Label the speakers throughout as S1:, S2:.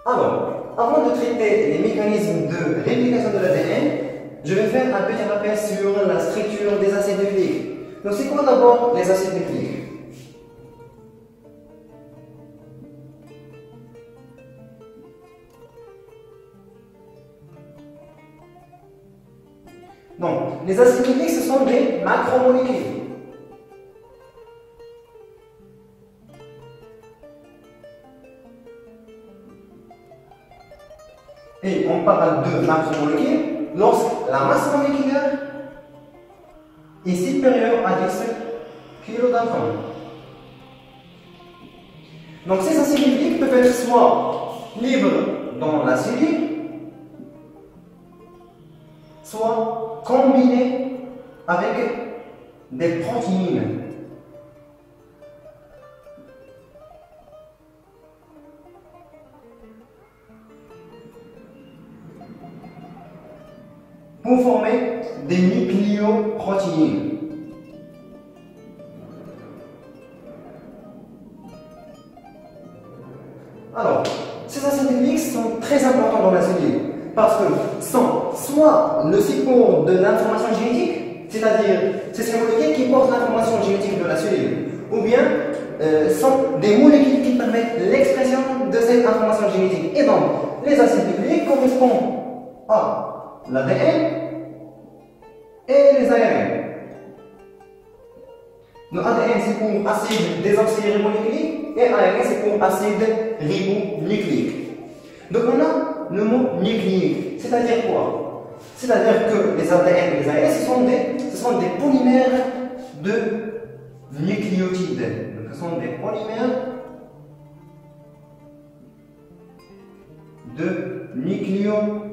S1: Alors, avant de traiter les mécanismes de réplication de l'ADN, je vais faire un petit rappel sur la structure des acides nucléiques. Donc, c'est quoi d'abord les acides nucléiques? Donc, les acides nucléiques, ce sont des macromolécules. Et on parle de macromolécules lorsque la masse moléculaire est supérieure à 10 kg d'atomes. Donc ces acides nucléiques peuvent être soit libres dans la cellule, soit combinés avec des protéines. Pour former des nucléoprotéines. Alors, ces acides nucléiques sont très importants dans la cellule parce que sont soit le support de l'information génétique, c'est-à-dire c'est ces molécules qui portent l'information génétique de la cellule, ou bien sont des molécules qui permettent l'expression de cette information génétique. Et donc, les acides nucléiques correspondent à l'ADN et les ARN. Le ADN c'est pour acide désoxyribonucléique et ARN c'est pour acide ribonucléique. Donc on a le mot nucléique, c'est-à-dire quoi? C'est-à-dire que les ADN et les ARN ce sont des polymères de nucléotides. Donc ce sont des polymères de nucléotides.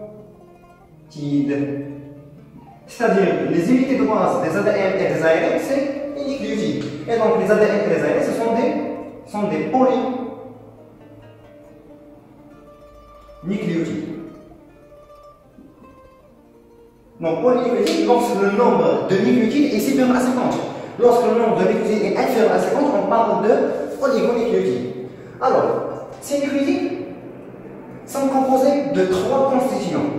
S1: C'est-à-dire les unités de base des ADN et des ARN, c'est les nucléotides. Et donc les ADN et les ARN, ce sont des polynucléotides. Donc polynucléotides, lorsque le nombre de nucléotides est supérieur à 50. Lorsque le nombre de nucléotides est inférieur à 50, on parle de oligonucléotides. Alors, ces nucléotides sont composés de 3 constituants.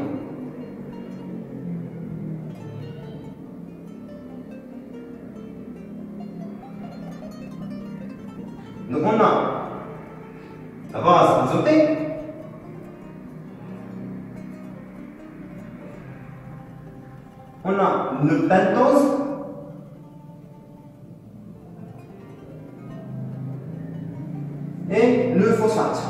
S1: Donc on a la base azotée, on a le pentose, et le phosphate.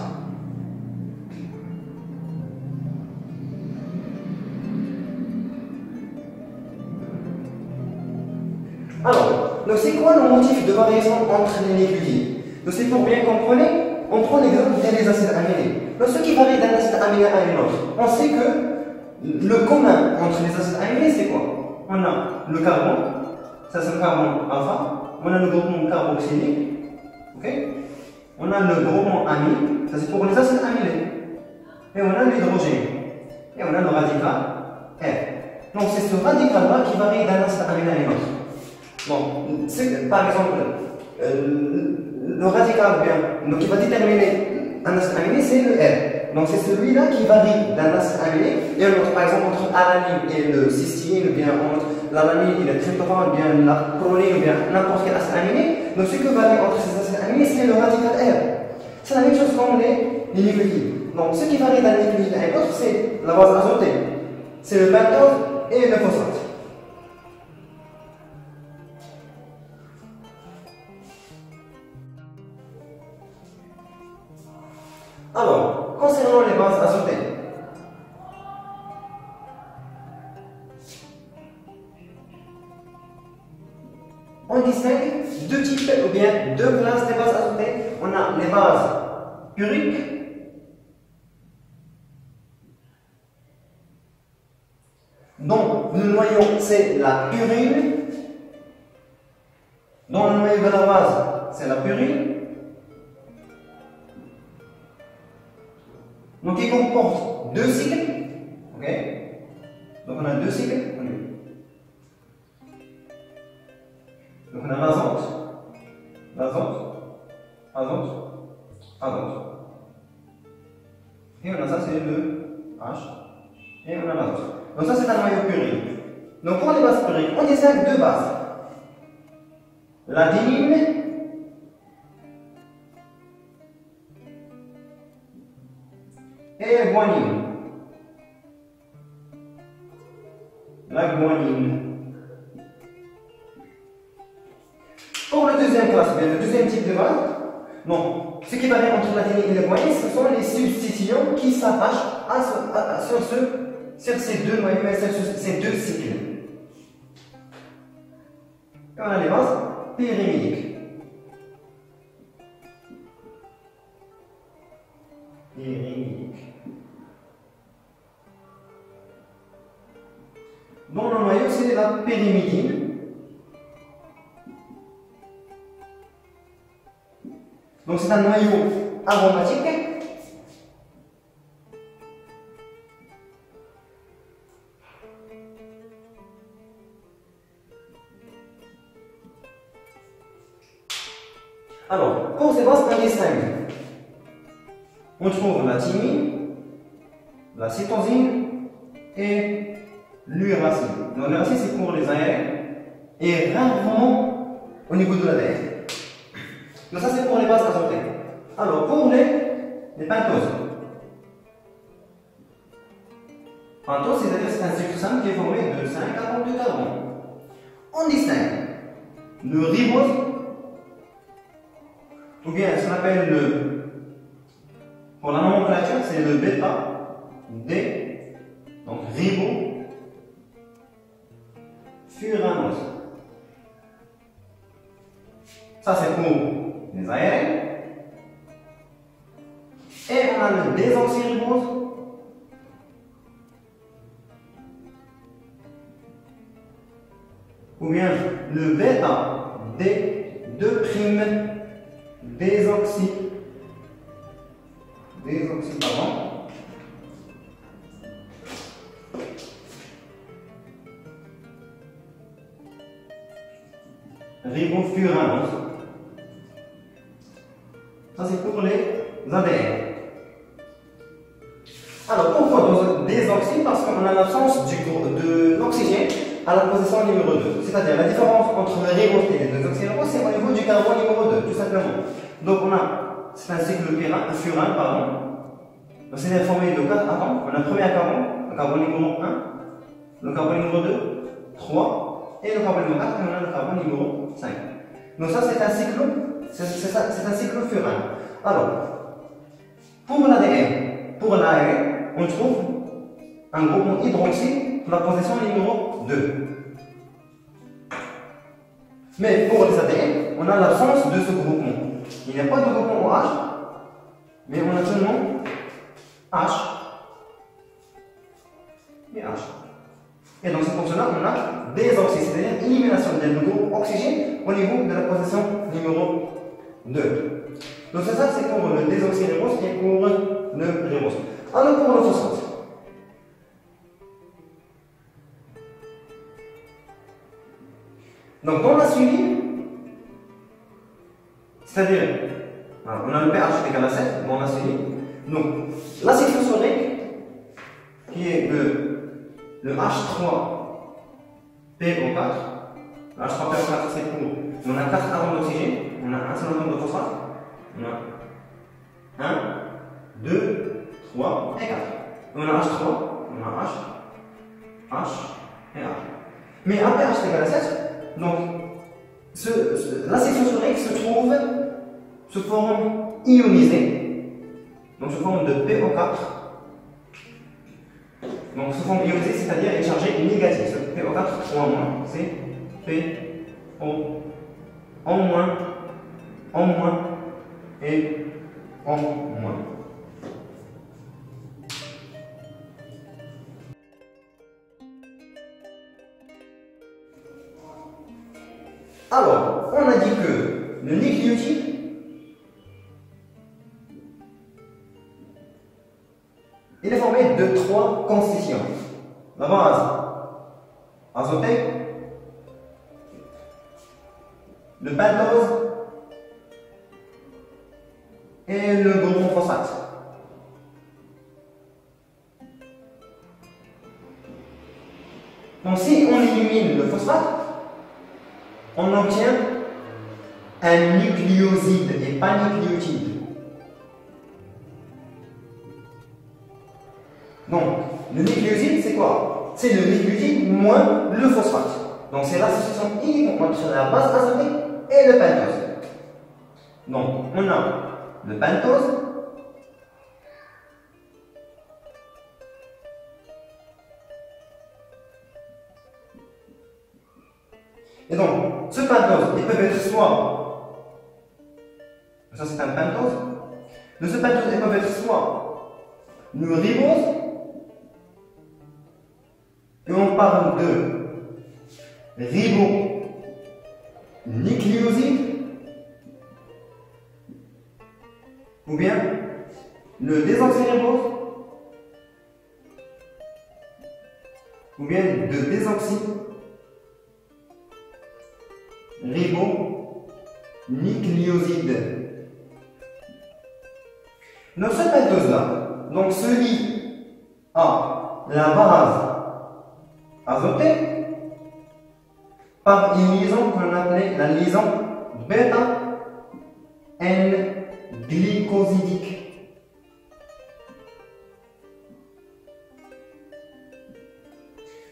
S1: Alors, c'est quoi le motif de variation entre les nucléotides? Donc c'est pour bien comprendre, on prend l'exemple des acides aminés. Donc ce qui varie d'un acide aminé à un autre, on sait que le commun entre les acides aminés c'est quoi? On a le carbone, ça c'est le carbone alpha, on a le groupement carboxylique, okay? On a le groupement amine, ça c'est pour les acides aminés, et on a l'hydrogène, et on a le radical R. Donc c'est ce radical-là qui varie d'un acide aminé à un autre. Bon, par exemple, le radical bien, qui va déterminer un acide aminé, c'est le R. Donc c'est celui-là qui varie d'un acide aminé et un autre. Par exemple, entre alanine et le cystine, ou bien entre l'alanine et le tryptophane, ou bien la proline, ou bien n'importe quel acide aminé. Donc ce que varie entre ces acides aminés, c'est le radical R. C'est la même chose comme les nucléotides. Donc ce qui varie d'un nucléotide à un autre, c'est la base azotée. C'est le pentose et le phosphate. Alors, concernant les bases azotées, on distingue deux types ou bien deux classes de bases azotées. On a les bases puriques Donc, le noyau, c'est la purine. Dans le noyau de la base, c'est la purine. Donc, il comporte deux cycles. Ok? Donc, on a deux cycles. Donc, on a l'azote, azote. Et on a ça, c'est le H. Et on a l'azote. Donc, ça, c'est un noyau purine. Donc, pour les bases purines, on distingue deux bases. L'adenine et la guanine. La guanine. Pour le deuxième classe, le deuxième type de base, non, ce qui varie entre l'adenine et la guanine, ce sont les substituants qui s'attachent sur ces deux noyaux, ces deux cycles. Et on a les bases pyrimidiques. Dans le noyau, c'est la pyrimidine. Donc c'est un noyau aromatique. Alors, pour ces bases, on distingue. On trouve la thymine, la cytosine et l'uracile. Donc l'uracile, c'est pour les ARN et rarement au niveau de l'ADN. Donc ça, c'est pour les bases azotées. Alors, pour les pentoses. Pentose, c'est-à-dire c'est un sucre simple qui est formé de 5 à 32 carbones. On distingue le ribose, ou bien ce qu'on appelle pour la nomenclature, c'est le bêta-D, donc ribofuranose. Ça, c'est pour les ARN. Et on a le désoxyribose. Ou bien le bêta-D2'. Désoxy, pardon. Ribofuranose. Ça, c'est pour les ADN. Alors, pourquoi désoxy? Parce qu'on a l'absence de l'oxygène à la position numéro 2. C'est-à-dire la différence entre le ribose et le désoxyribose, c'est au niveau du carbone numéro 2, tout simplement. Donc, c'est un cycle furan, pardon. Donc, c'est formé de 4 atomes. On a le premier carbone, le carbone numéro 1, le carbone numéro 2, 3, et le carbone numéro 4, et on a le carbone numéro 5. Donc, ça, c'est un cycle furan. Alors, pour l'ARN, on trouve un groupement hydroxyle pour la position numéro 2. Mais pour les ADN, on a l'absence de ce groupement. Il n'y a pas de groupement OH, mais on a seulement H et H. Et donc c'est pour cela qu'on a désoxy, c'est-à-dire élimination du groupe oxygène au niveau de la position numéro 2. Donc ça, c'est pour le désoxyribose et pour le ribose. Alors pour le phosphate. Donc dans la suivi, c'est-à-dire, on a le pH égal à 7 dans la suivi. Donc l'acide phosphorique, qui est le H3PO4, le H3PO4 c'est pour, on a 4 atomes d'oxygène, on a un seul atome de phosphate, on a 1, 2, 3 et 4. On a H3, on a H et H. Mais à pH égal à 7, donc l'acide phosphorique se trouve sous forme ionisée, donc sous forme de PO4. Donc sous forme ionisée, c'est-à-dire est chargé négatif. Ce PO4 en moins, c'est PO en moins et en moins. il est formé de trois constituants. La base azotée, le pentose et le groupe phosphate. Donc si on élimine le phosphate, on obtient un nucléoside et pas nucléotide. Donc le nucléoside c'est quoi? C'est le nucléotide moins le phosphate. Donc c'est l'association unique entre la base azotée et le pentose. Donc on a le pentose et donc ce pentose il peut être soit, ça c'est un pentose, de ce pentose il peut être soit le ribose, et on parle de ribonucléoside, ou bien le désoxyribose, ou bien de désoxyribonucléoside. Donc ce pentose-là, donc se lie à la base azotée par une liaison qu'on appelait la liaison bêta-N-glycosidique.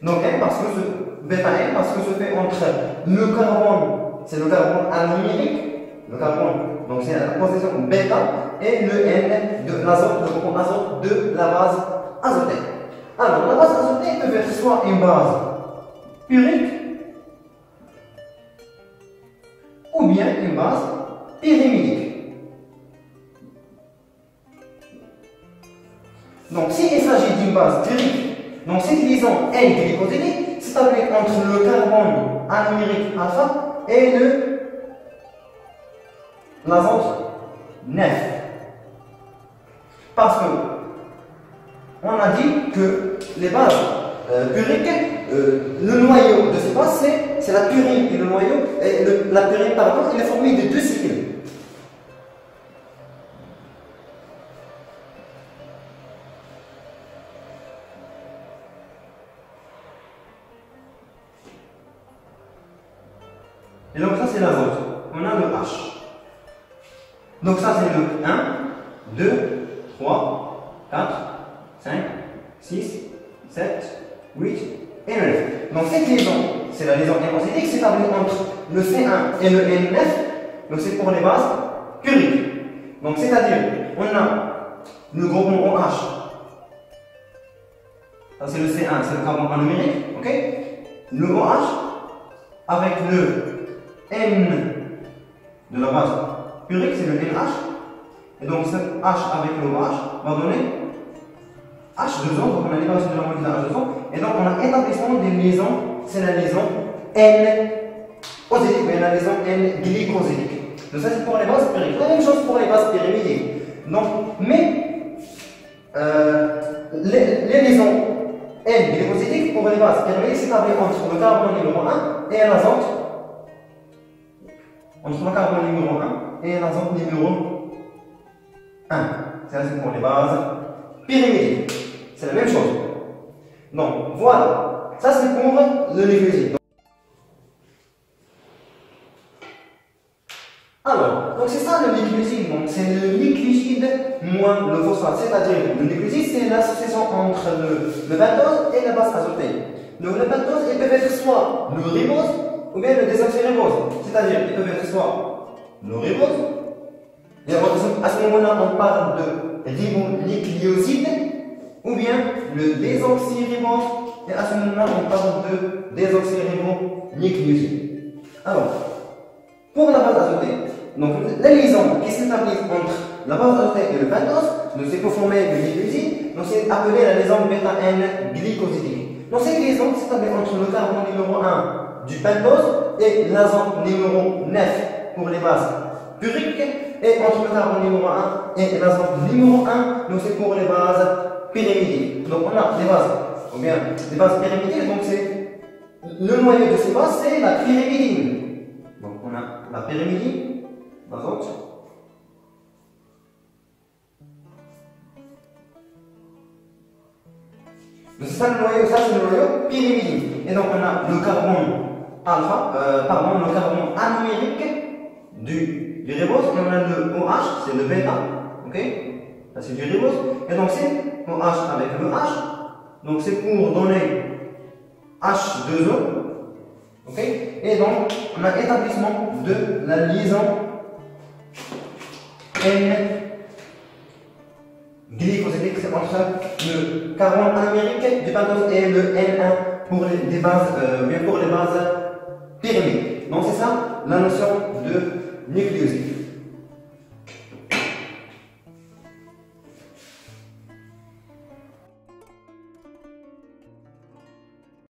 S1: Donc N parce que ce bêta-N parce que se fait entre le carbone, c'est le carbone anomérique, le carbone, donc c'est la position bêta, et le N de l'azote, le groupe azote de la base azotée. Alors la base azotée peut être soit une base urique ou bien une base pyrimidine. Donc s'il s'agit d'une base urique, donc cette liaison N-glycosidique s'établit entre le carbone anomérique alpha et l'azote 9. Parce que on a dit que les bases puriques, le noyau de ces bases c'est la purine et le noyau, et la purine pardon, il est formé de deux cycles. Et donc ça c'est l'azote. On a le H. Donc ça c'est le 1, 2, 3, 4, 5, 6, 7, 8 et le 9. Donc cette liaison, c'est la liaison hémosidique, c'est établie entre le C1 et le N9. Donc c'est pour les bases puriques. Donc c'est-à-dire, on a le groupement OH. Ça c'est le C1, c'est le carbone anomérique, ok? Le OH avec le N de la base purique, c'est le NH. Et donc cet H avec le OH va donner H2O, donc on a libération de la molécule H2O. Et donc on a établissement des liaisons, c'est la liaison N-osidique, mais la liaison N-glycosidique. Donc ça c'est pour les bases puriques. La même chose pour les bases pyrimidiques. Donc, mais les liaisons N-glycosidiques pour les bases pyrimidiques s'établissent entre le carbone numéro 1 et l'azote. Entre le carbone numéro 1 et l'azote numéro 1. Ça c'est pour les bases pyrimidiques. C'est la même chose. Donc voilà, ça c'est pour le nucléoside. Alors, donc c'est ça le nucléoside. Donc c'est le nucléoside moins le phosphate. C'est-à-dire le nucléoside c'est l'association entre le pentose et la base azotée. Donc le pentose il peut être soit le ribose ou bien le désoxyribose. C'est-à-dire il peut être soit le ribose. Et à ce moment-là on parle de ribonucléoside ou bien le désoxyribose, et à ce moment-là on parle de désoxyribonucléoside. Alors, pour la base azotée, donc la liaison qui s'établit entre la base azotée et le pentose, c'est pour former le nucléoside, donc c'est appelé la liaison bêta-N-glycosidique. Donc cette liaison s'établit entre le carbone numéro 1 du pentose et l'azote numéro 9 pour les bases puriques. Et entre le carbone numéro 1 et l'azote numéro 1, donc c'est pour les bases pyrimidiques. Donc on a des bases, ou bien des bases pyrimidiques, donc c'est le noyau de ces bases, c'est la pyrimidine. Donc on a la pyrimidine, l'azote. C'est ça le noyau, ça c'est le noyau pyrimidine. Et donc on a le carbone alpha, le carbone anumérique du ribose, et on a le OH, c'est le bêta, ok? Ça c'est du ribose, et donc c'est OH avec le H, donc c'est pour donner H2O, ok? Et donc on a établissement de la liaison N-glycosidique, c'est entre le carbone anumérique du pentose et le N1 pour les bases, bien pour les bases pyrimides. Donc c'est ça la notion de nucléoside.